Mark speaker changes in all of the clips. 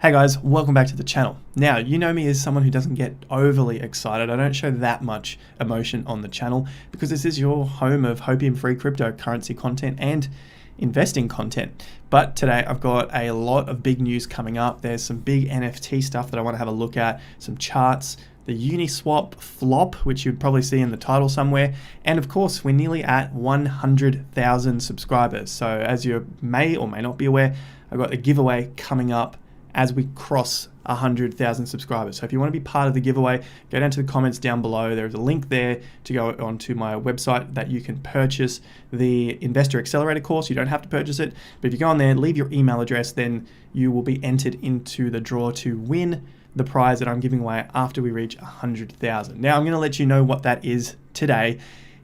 Speaker 1: Hey guys, welcome back to the channel. Now, you know me as someone who doesn't get overly excited. I don't show that much emotion on the channel because this is your home of hopium-free cryptocurrency content and investing content. But today I've got a lot of big news coming up. There's some big NFT stuff that I want to have a look at, some charts, the UniSwap flop, which you'd probably see in the title somewhere. And of course, we're nearly at 100,000 subscribers. So as you may or may not be aware, I've got a giveaway coming up as we cross 100,000 subscribers. So if you want to be part of the giveaway, go down to the comments down below. There's a link there to go onto my website that you can purchase the Investor Accelerator course. You don't have to purchase it, but if you go on there, leave your email address, then you will be entered into the draw to win the prize that I'm giving away after we reach 100,000. Now I'm going to let you know what that is today.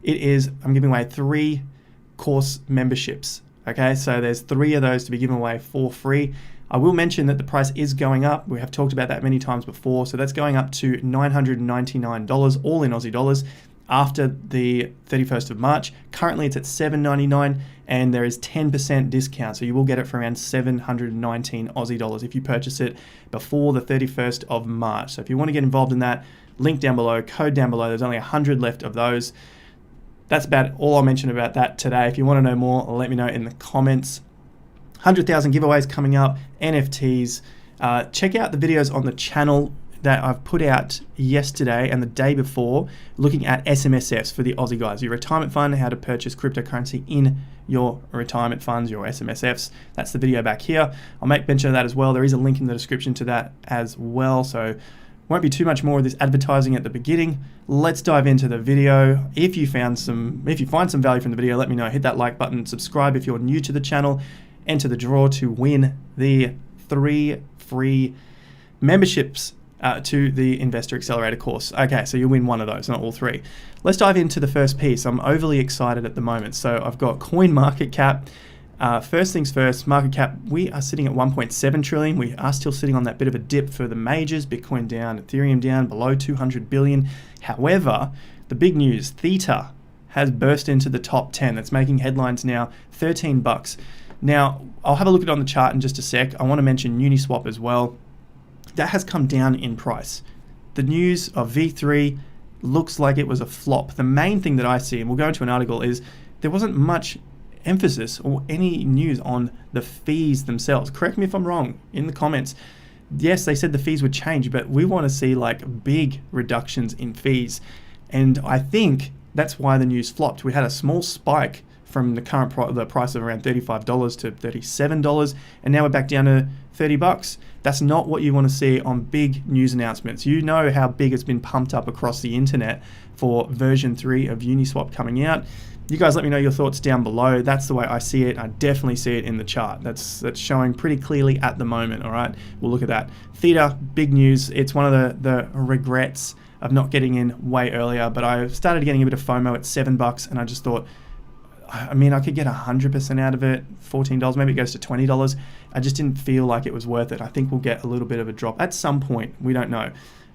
Speaker 1: I'm giving away 3 course memberships. Okay, so there's 3 of those to be given away for free. I will mention that the price is going up. We have talked about that many times before. So that's going up to $999, all in Aussie dollars, after the 31st of March. Currently it's at $799 and there is 10% discount. So you will get it for around 719 Aussie dollars if you purchase it before the 31st of March. So if you want to get involved in that, link down below, code down below. There's only 100 left of those. That's about all I'll mention about that today. If you want to know more, let me know in the comments. 100,000 giveaways coming up, NFTs. Check out the videos on the channel that I've put out yesterday and the day before, looking at SMSFs for the Aussie guys. Your retirement fund, how to purchase cryptocurrency in your retirement funds, your SMSFs. That's the video back here. I'll make mention of that as well. There is a link in the description to that as well. So won't be too much more of this advertising at the beginning. Let's dive into the video. If you find some value from the video, let me know. Hit that like button, subscribe if you're new to the channel. Enter the draw to win the 3 free memberships to the Investor Accelerator course. Okay, so you win one of those, not all 3. Let's dive into the first piece. I'm overly excited at the moment. So I've got coin market cap. First things first, market cap, we are sitting at 1.7 trillion. We are still sitting on that bit of a dip for the majors, Bitcoin down, Ethereum down, below 200 billion. However, the big news, Theta has burst into the top 10. That's making headlines now, $13. Now, I'll have a look at it on the chart in just a sec. I want to mention UniSwap as well. That has come down in price. The news of V3 looks like it was a flop. The main thing that I see, and we'll go into an article, is there wasn't much emphasis or any news on the fees themselves. Correct me if I'm wrong in the comments. Yes, they said the fees would change, but we want to see like big reductions in fees. And I think that's why the news flopped. We had a small spike from the current the price of around $35 to $37, and now we're back down to $30. That's not what you want to see on big news announcements. You know how big it's been pumped up across the internet for version 3 of UniSwap coming out. You guys let me know your thoughts down below. That's the way I see it. I definitely see it in the chart. That's showing pretty clearly at the moment, all right? We'll look at that. Theta, big news. It's one of the regrets of not getting in way earlier, but I started getting a bit of FOMO at $7, and I just thought, I mean, I could get 100% out of it, $14, maybe it goes to $20. I just didn't feel like it was worth it. I think we'll get a little bit of a drop at some point, we don't know.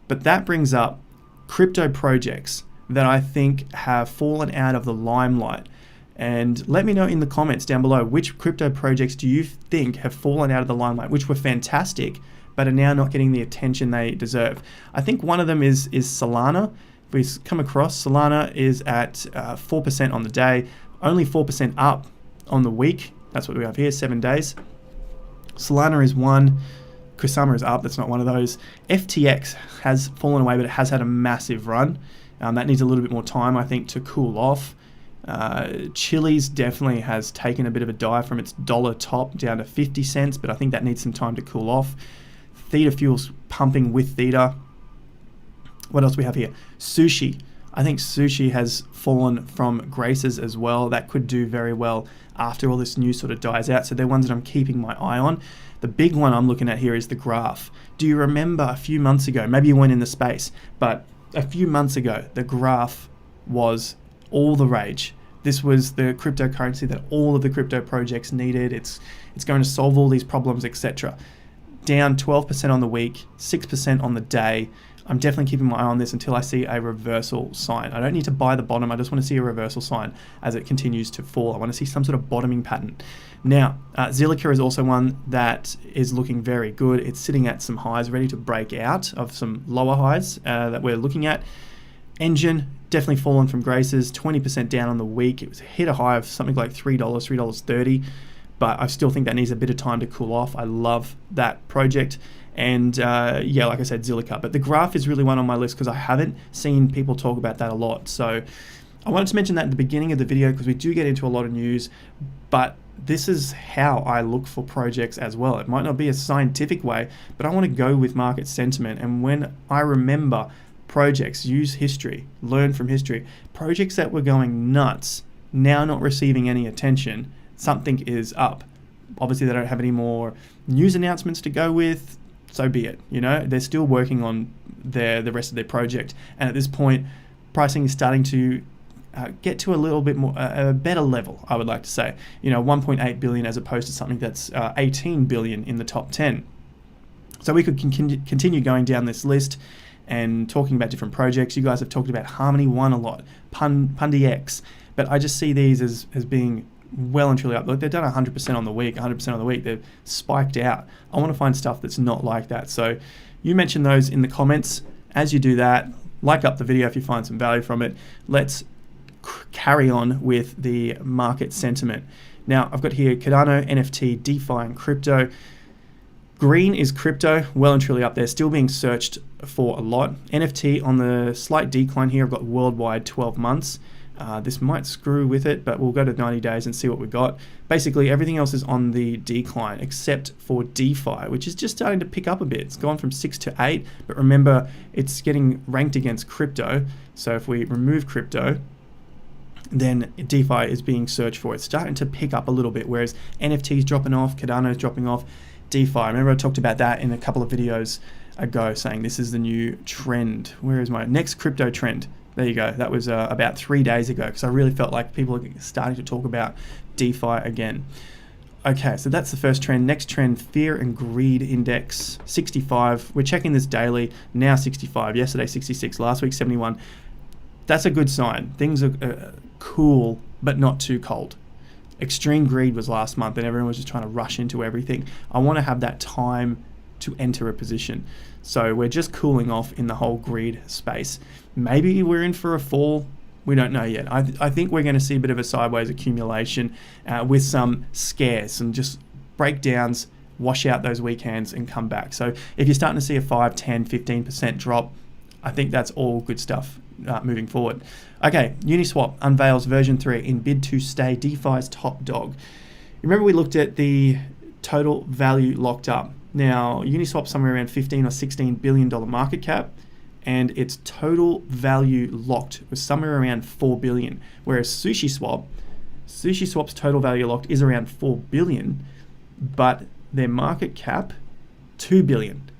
Speaker 1: But that brings up crypto projects that I think have fallen out of the limelight. And let me know in the comments down below, which crypto projects do you think have fallen out of the limelight, which were fantastic, but are now not getting the attention they deserve. I think one of them is Solana. If we come across, Solana is at 4% on the day, only 4% up on the week. That's what we have here, 7 days. Solana is one. Kusama is up. That's not one of those. FTX has fallen away, but it has had a massive run. That needs a little bit more time, I think, to cool off. Chili's definitely has taken a bit of a dive from its dollar top down to 50 cents, but I think that needs some time to cool off. Theta Fuel's pumping with Theta. What else we have here? Sushi. I think Sushi has fallen from graces as well. That could do very well after all this news sort of dies out. So they're ones that I'm keeping my eye on. The big one I'm looking at here is the graph. Do you remember a few months ago, maybe you weren't in the space, but a few months ago, the graph was all the rage. This was the cryptocurrency that all of the crypto projects needed. It's going to solve all these problems, etc. down 12% on the week, 6% on the day. I'm definitely keeping my eye on this until I see a reversal sign. I don't need to buy the bottom. I just want to see a reversal sign as it continues to fall. I want to see some sort of bottoming pattern. Now, Zilliqa is also one that is looking very good. It's sitting at some highs, ready to break out of some lower highs that we're looking at. Engine, definitely fallen from graces, 20% down on the week. It was hit a high of something like $3, $3.30, but I still think that needs a bit of time to cool off. I love that project. And yeah, like I said, Zilliqa. But the graph is really one on my list because I haven't seen people talk about that a lot. So I wanted to mention that at the beginning of the video because we do get into a lot of news, but this is how I look for projects as well. It might not be a scientific way, but I want to go with market sentiment. And when I remember projects, use history, learn from history, projects that were going nuts, now not receiving any attention, something is up. Obviously, they don't have any more news announcements to go with. So be it. You know, they're still working on the rest of their project, and at this point, pricing is starting to get to a little bit more a better level. I would like to say, 1.8 billion as opposed to something that's 18 billion in the top 10. So we could continue going down this list and talking about different projects. You guys have talked about Harmony One a lot, Pundi X, but I just see these as being well and truly up. Look, they've done 100% on the week, 100% on the week. They've spiked out. I want to find stuff that's not like that. So you mention those in the comments. As you do that, like up the video if you find some value from it. Let's carry on with the market sentiment. Now, I've got here Cardano, NFT, DeFi, and crypto. Green is crypto, well and truly up there, still being searched for a lot. NFT on the slight decline here. I've got worldwide 12 months. This might screw with it, but we'll go to 90 days and see what we've got. Basically, everything else is on the decline except for DeFi, which is just starting to pick up a bit. It's gone from 6 to 8, but remember, it's getting ranked against crypto. So if we remove crypto, then DeFi is being searched for. It's starting to pick up a little bit, whereas NFT is dropping off, Cardano is dropping off. DeFi, remember I talked about that in a couple of videos ago, saying this is the new trend. Where is my next crypto trend? There you go. That was about 3 days ago because I really felt like people are starting to talk about DeFi again. Okay, so that's the first trend. Next trend, fear and greed index, 65. We're checking this daily. Now 65. Yesterday 66. Last week 71. That's a good sign. Things are cool, but not too cold. Extreme greed was last month and everyone was just trying to rush into everything. I want to have that time to enter a position. So we're just cooling off in the whole greed space. Maybe we're in for a fall. We don't know yet. I think we're going to see a bit of a sideways accumulation with some scares and just breakdowns, wash out those weekends and come back. So if you're starting to see a 5, 10, 15% drop, I think that's all good stuff moving forward. Okay, UniSwap unveils version 3 in bid to stay DeFi's top dog. Remember we looked at the total value locked up. Now, UniSwap somewhere around $15 or $16 billion market cap, and its total value locked was somewhere around $4 billion, whereas SushiSwap's total value locked is around $4 billion, but their market cap, $2 billion.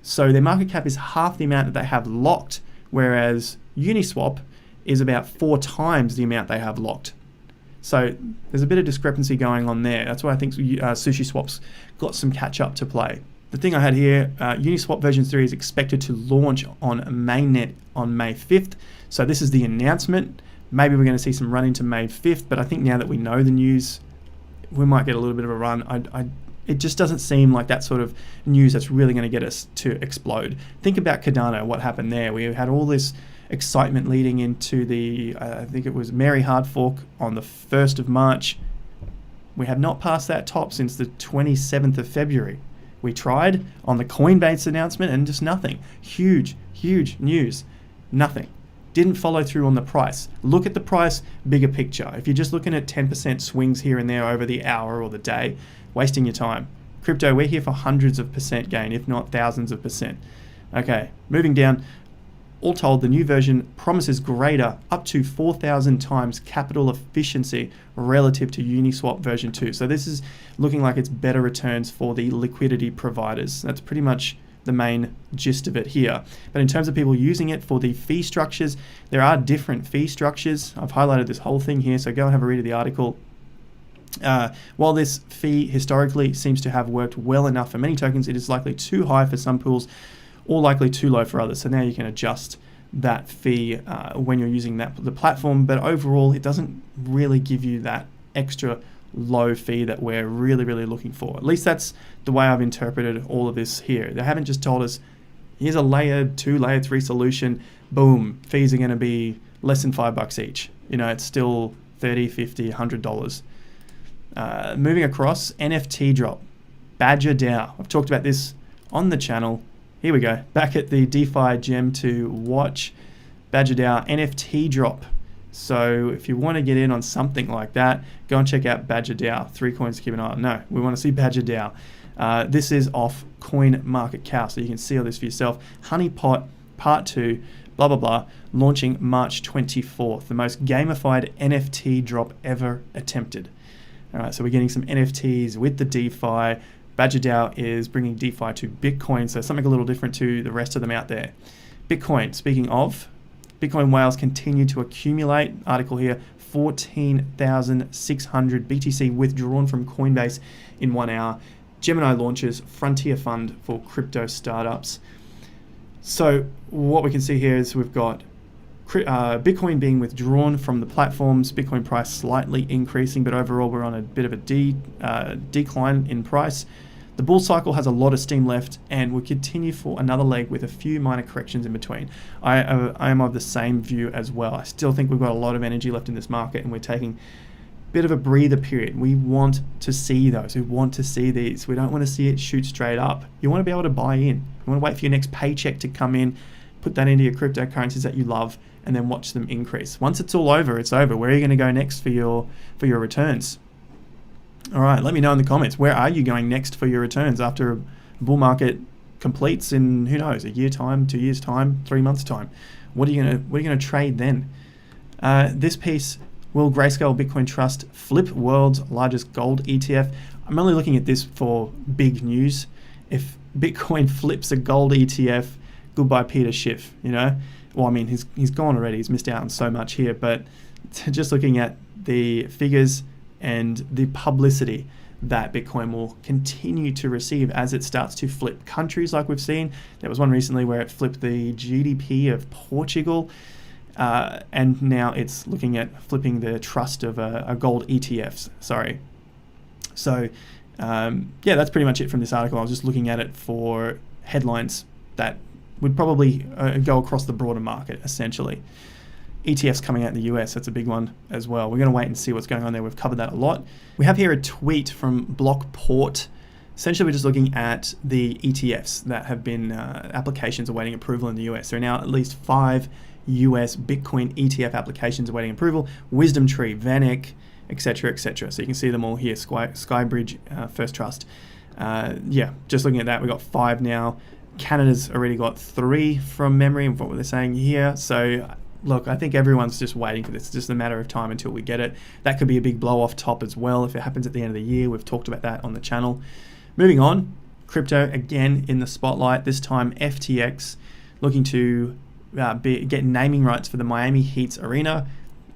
Speaker 1: So their market cap is half the amount that they have locked, whereas UniSwap is about 4 times the amount they have locked. So there's a bit of discrepancy going on there. That's why I think SushiSwap's got some catch up to play. The thing I had here, UniSwap version 3 is expected to launch on mainnet on May 5th. So this is the announcement. Maybe we're going to see some run into May 5th, but I think now that we know the news, we might get a little bit of a run. It just doesn't seem like that sort of news that's really going to get us to explode. Think about Cardano, what happened there. We had all this excitement leading into the, I think it was Mary Hard Fork on the 1st of March. We have not passed that top since the 27th of February. We tried on the Coinbase announcement and just nothing. Huge news. Nothing. Didn't follow through on the price. Look at the price, bigger picture. If you're just looking at 10% swings here and there over the hour or the day, wasting your time. Crypto, we're here for hundreds of percent gain, if not thousands of percent. Okay, moving down. All told, the new version promises greater, up to 4,000 times capital efficiency relative to UniSwap version 2. So this is looking like it's better returns for the liquidity providers. That's pretty much the main gist of it here. But in terms of people using it for the fee structures, there are different fee structures. I've highlighted this whole thing here, so go and have a read of the article. While this fee historically seems to have worked well enough for many tokens, it is likely too high for some pools or likely too low for others. So now you can adjust that fee when you're using the platform, but overall it doesn't really give you that extra low fee that we're really looking for. At least that's the way I've interpreted all of this here. They haven't just told us, here's a layer 2, layer 3 solution, boom, fees are going to be less than $5 each. You know, it's still $30, $50, $100. Moving across, NFT drop, Badger DAO. I've talked about this on the channel. Here we go, back at the DeFi gem to watch. Badger DAO NFT drop. So if you want to get in on something like that, go and check out Badger DAO. 3 coins to keep an eye on. No, we want to see Badger DAO. This is off CoinMarketCap, so you can see all this for yourself. Honeypot Part 2, blah, blah, blah, launching March 24th. The most gamified NFT drop ever attempted. All right, so we're getting some NFTs with the DeFi. Badger DAO is bringing DeFi to Bitcoin, so something a little different to the rest of them out there. Bitcoin, speaking of, Bitcoin whales continue to accumulate. Article here, 14,600 BTC withdrawn from Coinbase in 1 hour. Gemini launches Frontier Fund for crypto startups. So what we can see here is we've got Bitcoin being withdrawn from the platforms, Bitcoin price slightly increasing, but overall we're on a bit of a decline in price. The bull cycle has a lot of steam left and will continue for another leg with a few minor corrections in between. I am of the same view as well. I still think we've got a lot of energy left in this market and we're taking a bit of a breather period. We want to see those. We want to see these. We don't want to see it shoot straight up. You want to be able to buy in. You want to wait for your next paycheck to come in, put that into your cryptocurrencies that you love, and then watch them increase. Once it's all over, it's over. Where are you going to go next for your returns? All right, let me know in the comments. Where are you going next for your returns after a bull market completes in, who knows, a year time, 2 years time, 3 months time? What are you gonna trade then? This piece, will Grayscale Bitcoin Trust flip world's largest gold ETF? I'm only looking at this for big news. If Bitcoin flips a gold ETF, goodbye Peter Schiff, you know? Well, I mean, he's gone already. He's missed out on so much here, but just looking at the figures and the publicity that Bitcoin will continue to receive as it starts to flip countries like we've seen. There was one recently where it flipped the GDP of Portugal, and now it's looking at flipping the trust of a gold ETFs, sorry. So, yeah, that's pretty much it from this article. I was just looking at it for headlines that would probably go across the broader market, essentially. ETFs coming out in the US, that's a big one as well. We're going to wait and see what's going on there. We've covered that a lot. We have here a tweet from Blockport. Essentially, we're just looking at the ETFs that have been applications awaiting approval in the US. There are now at least 5 US Bitcoin ETF applications awaiting approval. Wisdom Tree, VanEck, etc., etc. So you can see them all here. Skybridge, First Trust. Yeah, just looking at that, we've got 5 now. Canada's already got 3 from memory of what they're saying here. So look, I think everyone's just waiting for this. It's just a matter of time until we get it. That could be a big blow off top as well if it happens at the end of the year. We've talked about that on the channel. Moving on, crypto again in the spotlight. This time FTX looking to get naming rights for the Miami Heat's arena.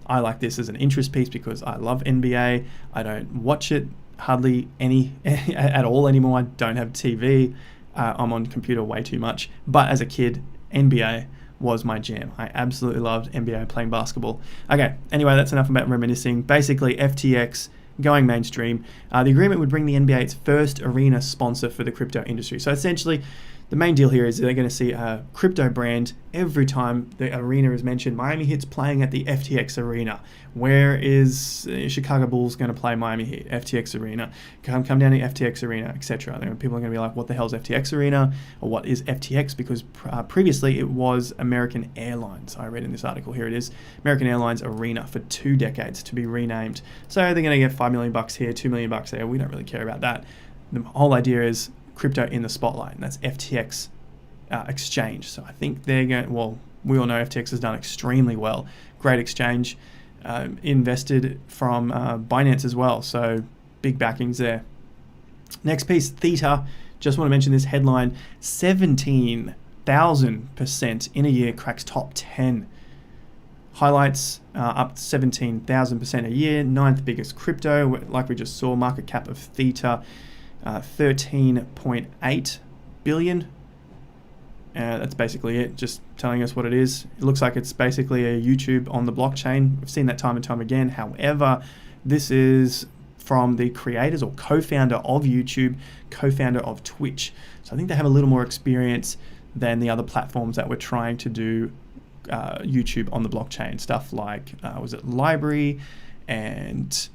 Speaker 1: I like this as an interest piece because I love NBA. I don't watch it hardly any at all anymore. I don't have TV. I'm on computer way too much. But as a kid, NBA was my jam. I absolutely loved NBA, playing basketball. Okay, anyway, that's enough about reminiscing. Basically, FTX going mainstream. The agreement would bring the NBA its first arena sponsor for the crypto industry. So essentially, the main deal here is they're going to see a crypto brand every time the arena is mentioned. Miami Heat's playing at the FTX Arena. Where is Chicago Bulls going to play Miami Heat? FTX Arena. Come down to FTX Arena, etc. People are going to be like, what the hell is FTX Arena? Or what is FTX? Because previously it was American Airlines. I read in this article, here it is. American Airlines Arena for 2 decades to be renamed. So they're going to get $5 million here, $2 million there. We don't really care about that. The whole idea is crypto in the spotlight, and that's FTX exchange. So I think they're going, well, we all know FTX has done extremely well. Great exchange, invested from Binance as well. So big backings there. Next piece, Theta. Just want to mention this headline, 17,000% in a year cracks top 10. Highlights up 17,000% a year, 9th biggest crypto, like we just saw, market cap of Theta, 13.8 billion. That's basically it, just telling us what it is. It looks like it's basically a YouTube on the blockchain. We've seen that time and time again. However, this is from the creators or co-founder of YouTube, co-founder of Twitch. So I think they have a little more experience than the other platforms that were trying to do YouTube on the blockchain. Stuff like, was it Library, and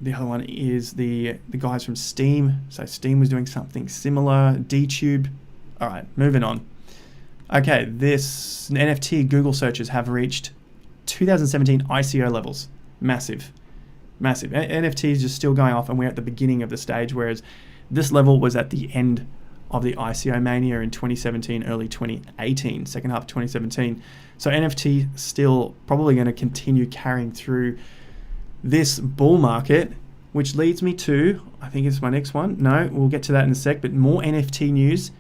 Speaker 1: the other one is the guys from Steam. So Steam was doing something similar, DTube. All right, moving on. Okay, this NFT Google searches have reached 2017 ICO levels. Massive. NFTs are still going off, and we're at the beginning of the stage, whereas this level was at the end of the ICO mania in 2017, early 2018, second half of 2017. So NFT still probably going to continue carrying through this bull market, which leads me to, I think it's my next one. No, we'll get to that in a sec, but more NFT news.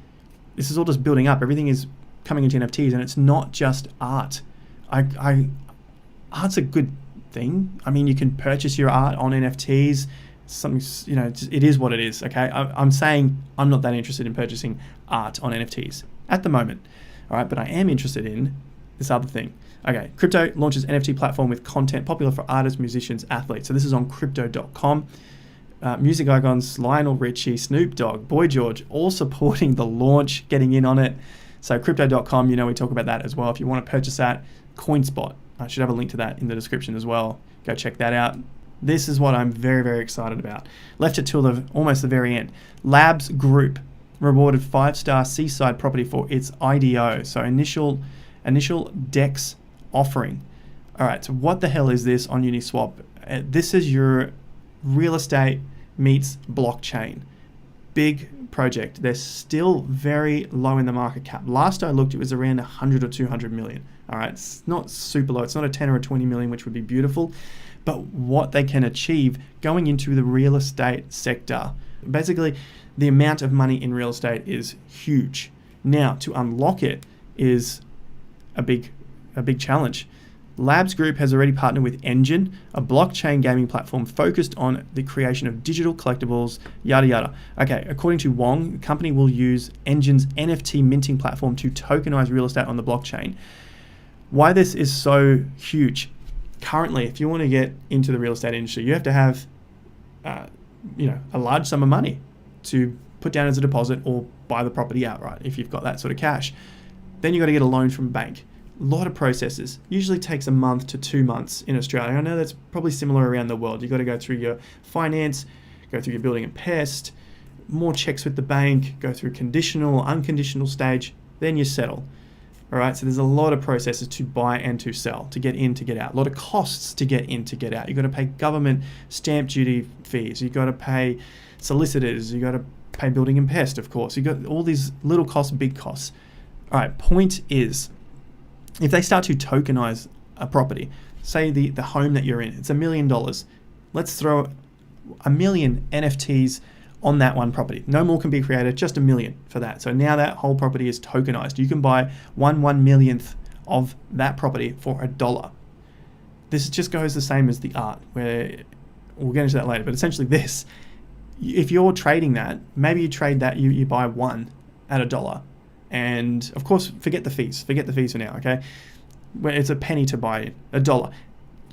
Speaker 1: This is all just building up. Everything is coming into NFTs, and it's not just art. Art's a good thing. I mean, you can purchase your art on NFTs. Something, you know, it is what it is. Okay, I'm saying I'm not that interested in purchasing art on NFTs at the moment. All right, but I am interested in this other thing. Okay, crypto launches NFT platform with content popular for artists, musicians, athletes. So this is on crypto.com. Music icons Lionel Richie, Snoop Dogg, Boy George, all supporting the launch, getting in on it. So crypto.com, you know, we talk about that as well. If you want to purchase that, CoinSpot, I should have a link to that in the description as well. Go check that out. This is what I'm very, very excited about. Left it till almost the very end. Labs Group rewarded 5-star seaside property for its IDO, so initial DEX offering. All right, so what the hell is this on UniSwap? This is your real estate meets blockchain. Big project. They're still very low in the market cap. Last I looked, it was around 100 or 200 million. All right, it's not super low. It's not a 10 or a 20 million, which would be beautiful. But what they can achieve going into the real estate sector, basically the amount of money in real estate is huge. Now, to unlock it is a big challenge. Labs Group has already partnered with Engine, a blockchain gaming platform focused on the creation of digital collectibles, yada yada. Okay, according to Wong, the company will use Engine's NFT minting platform to tokenize real estate on the blockchain. Why this is so huge? Currently, if you want to get into the real estate industry, you have to have a large sum of money to put down as a deposit or buy the property outright if you've got that sort of cash. Then you've got to get a loan from a bank. A lot of processes. Usually takes a month to 2 months in Australia. I know that's probably similar around the world. You've got to go through your finance, go through your building and pest, more checks with the bank, go through conditional, unconditional stage, then you settle. All right, so there's a lot of processes to buy and to sell, to get in, to get out. A lot of costs to get in, to get out. You've got to pay government stamp duty fees. You've got to pay solicitors. You've got to pay building and pest, of course. You've got all these little costs, big costs. All right, point is, if they start to tokenize a property, say the home that you're in, it's $1 million. Let's throw 1 million NFTs on that one property. No more can be created, just 1 million for that. So now that whole property is tokenized. You can buy 1/1,000,000th of that property for $1. This just goes the same as the art, where we'll get into that later, but essentially this, if you're trading that, maybe you trade that, you buy one at $1. And of course, forget the fees for now, okay? Where it's a penny to buy $1.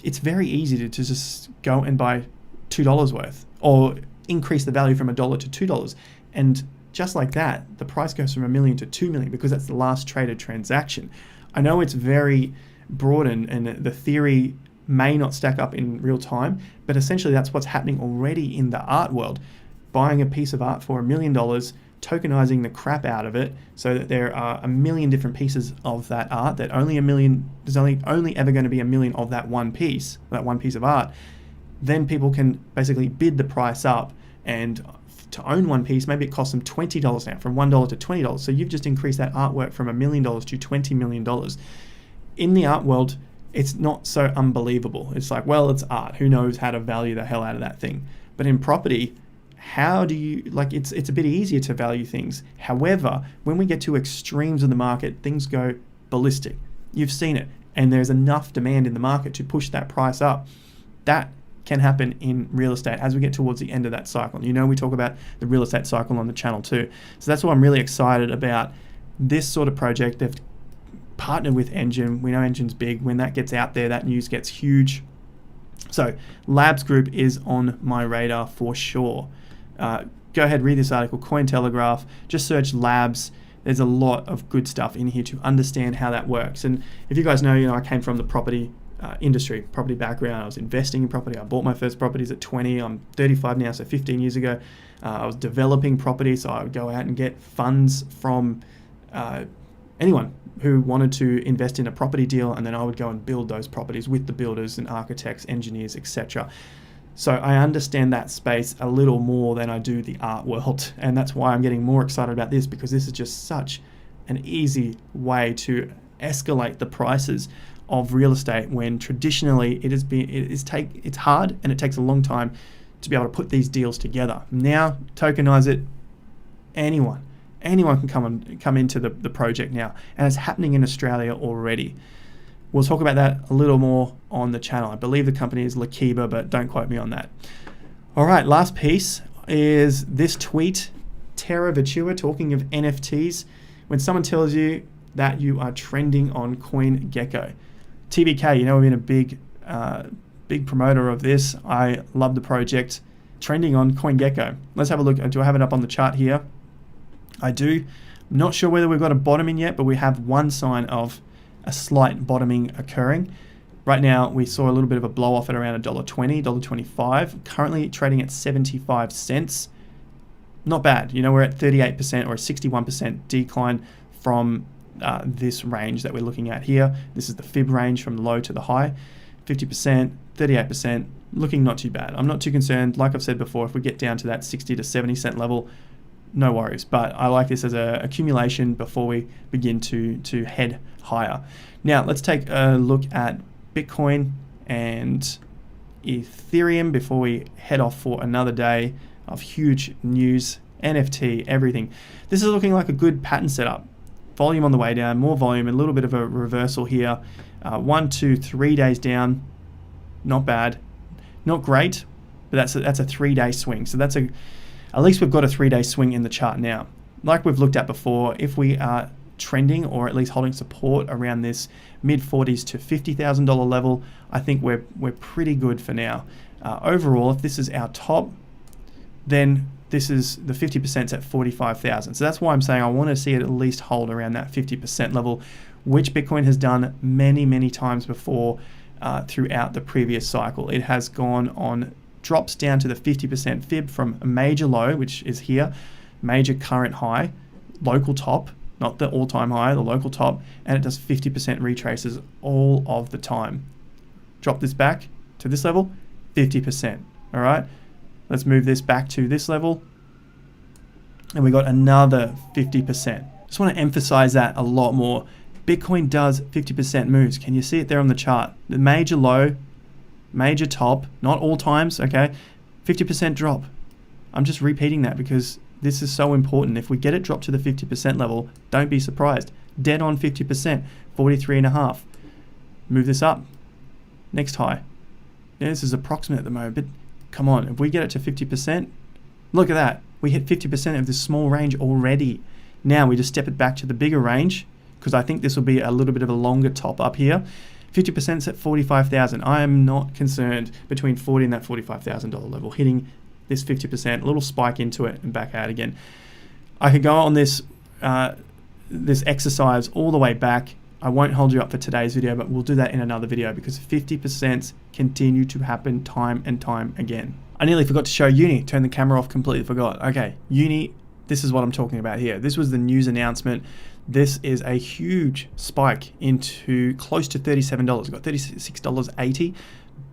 Speaker 1: It's very easy to just go and buy $2 worth, or increase the value from $1 to $2. And just like that, the price goes from 1 million to 2 million because that's the last traded transaction. I know it's very broad and the theory may not stack up in real time, but essentially that's what's happening already in the art world. Buying a piece of art for $1 million, tokenizing the crap out of it so that there are 1 million different pieces of that art, that there's only ever going to be 1 million of that one piece of art. Then people can basically bid the price up, and to own one piece, maybe it costs them $20 now, from $1 to $20. So you've just increased that artwork from $1 million to $20 million. In the art world, it's not so unbelievable. It's like, well, it's art. Who knows how to value the hell out of that thing? But in property, how do you, it's a bit easier to value things. However, when we get to extremes of the market, things go ballistic. You've seen it. and there's enough demand in the market to push that price up, that can happen in real estate as we get towards the end of that cycle. You know, we talk about the real estate cycle on the channel too. So that's why I'm really excited about this sort of project. They've partnered with Engine. We know Engine's big. When that gets out there, that news gets huge. So Labs Group is on my radar for sure. Go ahead, read this article, Cointelegraph, just search Labs. There's a lot of good stuff in here to understand how that works. And if you guys know, I came from the property industry, property background. I was investing in property. I bought my first properties at 20. I'm 35 now, so 15 years ago. I was developing property, so I would go out and get funds from anyone who wanted to invest in a property deal, and then I would go and build those properties with the builders and architects, engineers, etc. So I understand that space a little more than I do the art world, and that's why I'm getting more excited about this, because this is just such an easy way to escalate the prices of real estate, when traditionally it's hard and it takes a long time to be able to put these deals together. Now, tokenize it, anyone can come into the project now, and it's happening in Australia already. We'll talk about that a little more on the channel. I believe the company is Lakiba, but don't quote me on that. All right, last piece is this tweet, Terra Vitua, talking of NFTs. When someone tells you that you are trending on CoinGecko, TBK, we've been a big promoter of this. I love the project. Trending on CoinGecko. Let's have a look. Do I have it up on the chart here? I do. I'm not sure whether we've got a bottoming yet, but we have one sign of a slight bottoming occurring. Right now, we saw a little bit of a blow off at around $1.20, $1.25. Currently trading at 75 cents. Not bad. We're at 38% or a 61% decline from this range that we're looking at here. This is the fib range from the low to the high. 50%, 38%, looking not too bad. I'm not too concerned. Like I've said before, if we get down to that 60 to 70 cent level, no worries. But I like this as an accumulation before we begin to head higher. Now, let's take a look at Bitcoin and Ethereum before we head off for another day of huge news, NFT, everything. This is looking like a good pattern setup. Volume on the way down, more volume, a little bit of a reversal here. 1, 2, 3 days down, not bad, not great, but that's a 3-day swing. So at least we've got a 3-day swing in the chart now. Like we've looked at before, if we are trending or at least holding support around this mid 40s to $50,000 level, I think we're pretty good for now. Overall, if this is our top, then this is the 50% at 45,000. So that's why I'm saying I want to see it at least hold around that 50% level, which Bitcoin has done many, many times before throughout the previous cycle. It has gone on drops down to the 50% fib from a major low, which is here, major current high, local top, not the all-time high, the local top, and it does 50% retraces all of the time. Drop this back to this level, 50%. All right. Let's move this back to this level, and we got another 50%. Just want to emphasize that a lot more. Bitcoin does 50% moves. Can you see it there on the chart? The major low, major top, not all times, okay? 50% drop. I'm just repeating that because this is so important. If we get it dropped to the 50% level, don't be surprised. Dead on 50%, 43.5. Move this up. Next high. Yeah, this is approximate at the moment, but come on, if we get it to 50%, look at that. We hit 50% of this small range already. Now we just step it back to the bigger range, because I think this will be a little bit of a longer top up here. 50% is at 45,000. I am not concerned between 40 and that $45,000 level, hitting this 50%, a little spike into it and back out again. I could go on this this exercise all the way back. I won't hold you up for today's video, but we'll do that in another video because 50% continue to happen time and time again. I nearly forgot to show Uni. Turn the camera off, completely forgot. Okay, Uni, this is what I'm talking about here. This was the news announcement. This is a huge spike into close to $37. We've got $36.80.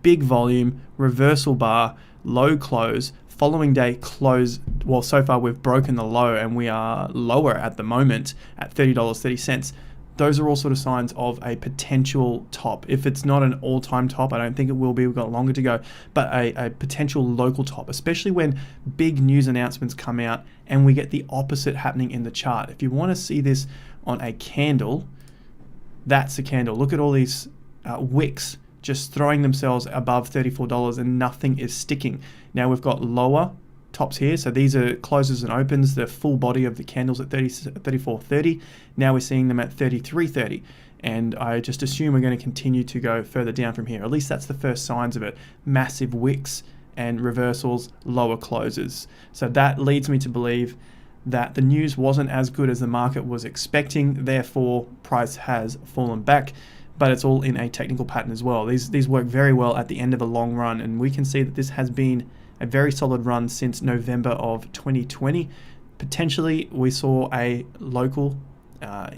Speaker 1: Big volume, reversal bar, low close, following day close. Well, so far we've broken the low and we are lower at the moment at $30.30. Those are all sort of signs of a potential top. If it's not an all-time top, I don't think it will be, we've got longer to go, but a potential local top, especially when big news announcements come out and we get the opposite happening in the chart. If you want to see this on a candle, that's a candle. Look at all these wicks just throwing themselves above $34 and nothing is sticking. Now we've got lower tops here. So these are closes and opens, the full body of the candles at 34.30. Now we're seeing them at 33.30. And I just assume we're going to continue to go further down from here. At least that's the first signs of it. Massive wicks and reversals, lower closes. So that leads me to believe that the news wasn't as good as the market was expecting. Therefore, price has fallen back. But it's all in a technical pattern as well. These work very well at the end of a long run, and we can see that this has been a very solid run since November of 2020. Potentially, we saw a local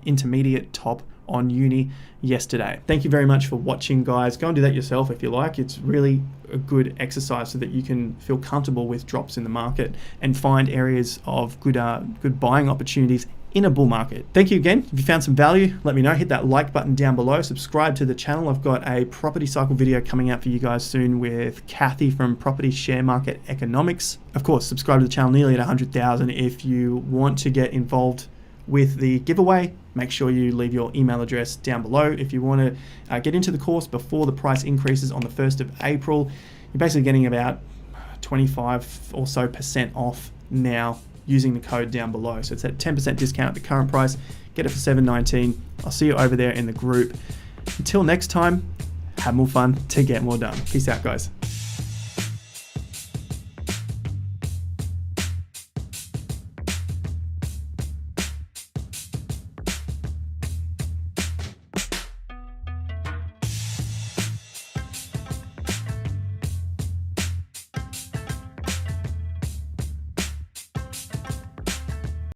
Speaker 1: intermediate top on Uni yesterday. Thank you very much for watching, guys. Go and do that yourself if you like. It's really a good exercise so that you can feel comfortable with drops in the market and find areas of good buying opportunities in a bull market. Thank you again. If you found some value, let me know. Hit that like button down below. Subscribe to the channel. I've got a property cycle video coming out for you guys soon with Kathy from Property Share Market Economics. Of course, subscribe to the channel nearly at 100,000. If you want to get involved with the giveaway, make sure you leave your email address down below. If you want to get into the course before the price increases on the 1st of April, you're basically getting about 25% or so off now using the code down below. So it's at 10% discount at the current price. Get it for $7.19. I'll see you over there in the group. Until next time, have more fun to get more done. Peace out, guys.